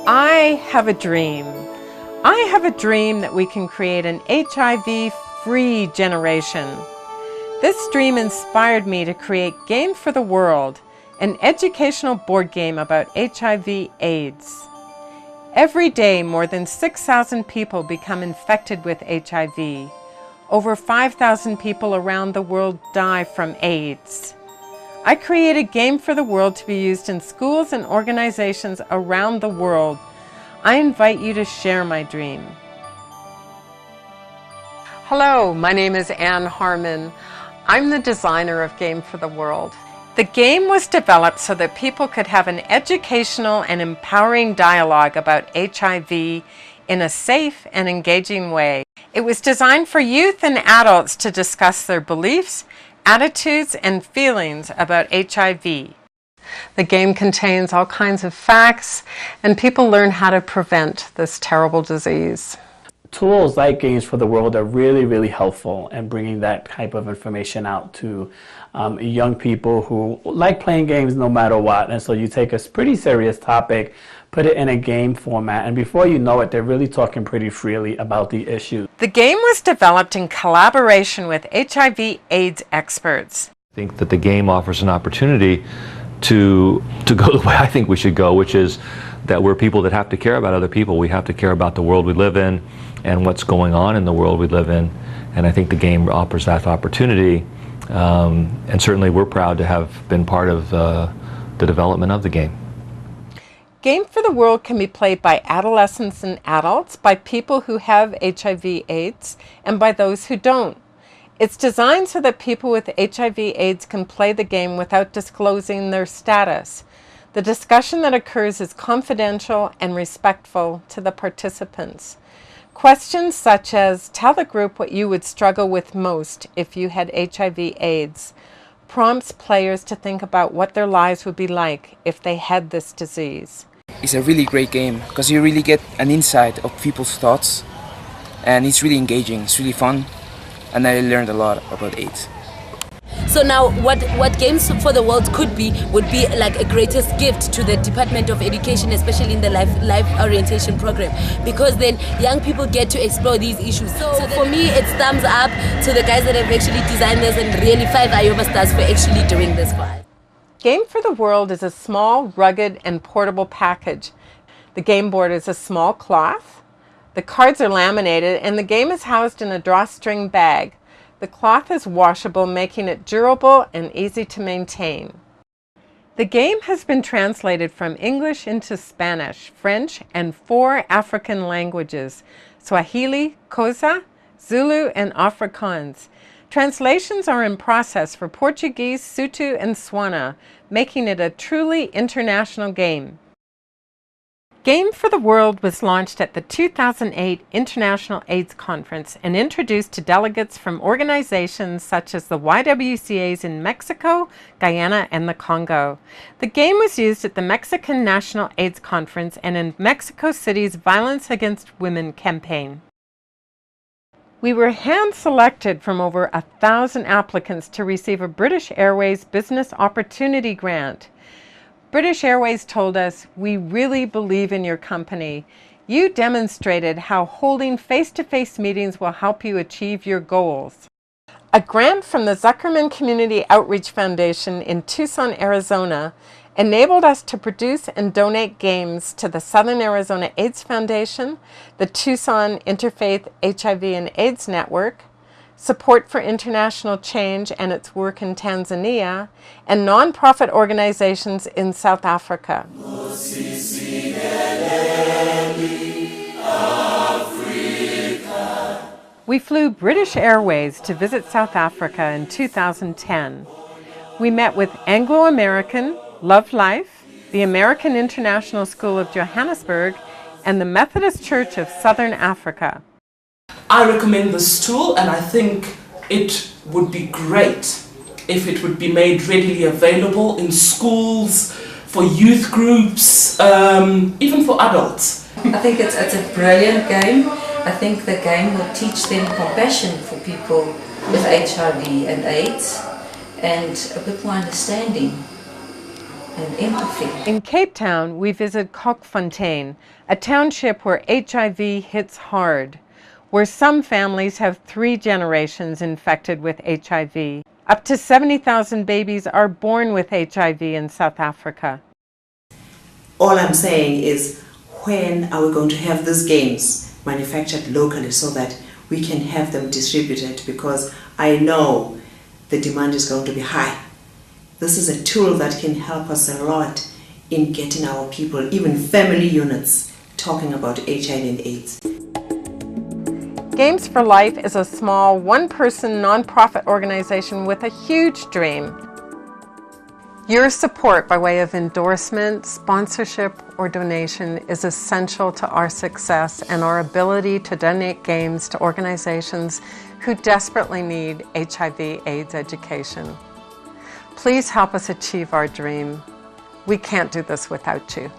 I have a dream. I have a dream that we can create an HIV-free generation. This dream inspired me to create Game for the World, an educational board game about HIV/AIDS. Every day, more than 6,000 people become infected with HIV. Over 5,000 people around the world die from AIDS. I created Game for the World to be used in schools and organizations around the world. I invite you to share my dream. Hello, my name is Ann Harmon. I'm the designer of Game for the World. The game was developed so that people could have an educational and empowering dialogue about HIV in a safe and engaging way. It was designed for youth and adults to discuss their beliefs, attitudes, and feelings about HIV. The game contains all kinds of facts, and people learn how to prevent this terrible disease. Tools like Games for the World are really helpful in bringing that type of information out to young people who like playing games no matter what. And so you take a pretty serious topic, put it in a game format, and before you know it, they're really talking pretty freely about the issue. The game was developed in collaboration with HIV/AIDS experts. I think that the game offers an opportunity to go the way I think we should go, which is that we're people that have to care about other people. We have to care about the world we live in and what's going on in the world we live in. And I think the game offers that opportunity. And certainly we're proud to have been part of the development of the game. Game for the World can be played by adolescents and adults, by people who have HIV/AIDS, and by those who don't. It's designed so that people with HIV/AIDS can play the game without disclosing their status. The discussion that occurs is confidential and respectful to the participants. Questions such as, tell the group what you would struggle with most if you had HIV/AIDS, prompts players to think about what their lives would be like if they had this disease. It's a really great game because you really get an insight of people's thoughts, and it's really engaging, it's really fun, and I learned a lot about AIDS. So now what Games for the World could be would be like a greatest gift to the Department of Education, especially in the life orientation program, because then young people get to explore these issues. So for me, it's thumbs up to the guys that have actually designed this, and really 5 Iowa stars for actually doing this for us. Game for the World is a small, rugged, and portable package. The game board is a small cloth. The cards are laminated, and the game is housed in a drawstring bag. The cloth is washable, making it durable and easy to maintain. The game has been translated from English into Spanish, French, and 4 African languages: Swahili, Xhosa, Zulu, and Afrikaans. Translations are in process for Portuguese, Sotho, and Swana, making it a truly international game. Game for the World was launched at the 2008 International AIDS Conference and introduced to delegates from organizations such as the YWCAs in Mexico, Guyana, and the Congo. The game was used at the Mexican National AIDS Conference and in Mexico City's Violence Against Women campaign. We were hand-selected from over 1,000 applicants to receive a British Airways Business Opportunity Grant. British Airways told us, "We really believe in your company. You demonstrated how holding face-to-face meetings will help you achieve your goals." A grant from the Zuckerman Community Outreach Foundation in Tucson, Arizona, enabled us to produce and donate games to the Southern Arizona AIDS Foundation, the Tucson Interfaith HIV and AIDS Network, Support for International Change and its work in Tanzania, and nonprofit organizations in South Africa. We flew British Airways to visit South Africa in 2010. We met with Anglo-American, Love Life, the American International School of Johannesburg, and the Methodist Church of Southern Africa. I recommend this tool, and I think it would be great if it would be made readily available in schools, for youth groups, even for adults. I think it's a brilliant game. I think the game will teach them compassion for people with HIV and AIDS and a bit more understanding. and empathy. In Cape Town, we visit Kokfontein, a township where HIV hits hard, where some families have 3 generations infected with HIV. Up to 70,000 babies are born with HIV in South Africa. All I'm saying is, when are we going to have these games manufactured locally so that we can have them distributed? Because I know the demand is going to be high. This is a tool that can help us a lot in getting our people, even family units, talking about HIV and AIDS. Games for Life is a small, one-person nonprofit organization with a huge dream. Your support by way of endorsement, sponsorship, or donation is essential to our success and our ability to donate games to organizations who desperately need HIV/AIDS education. Please help us achieve our dream. We can't do this without you.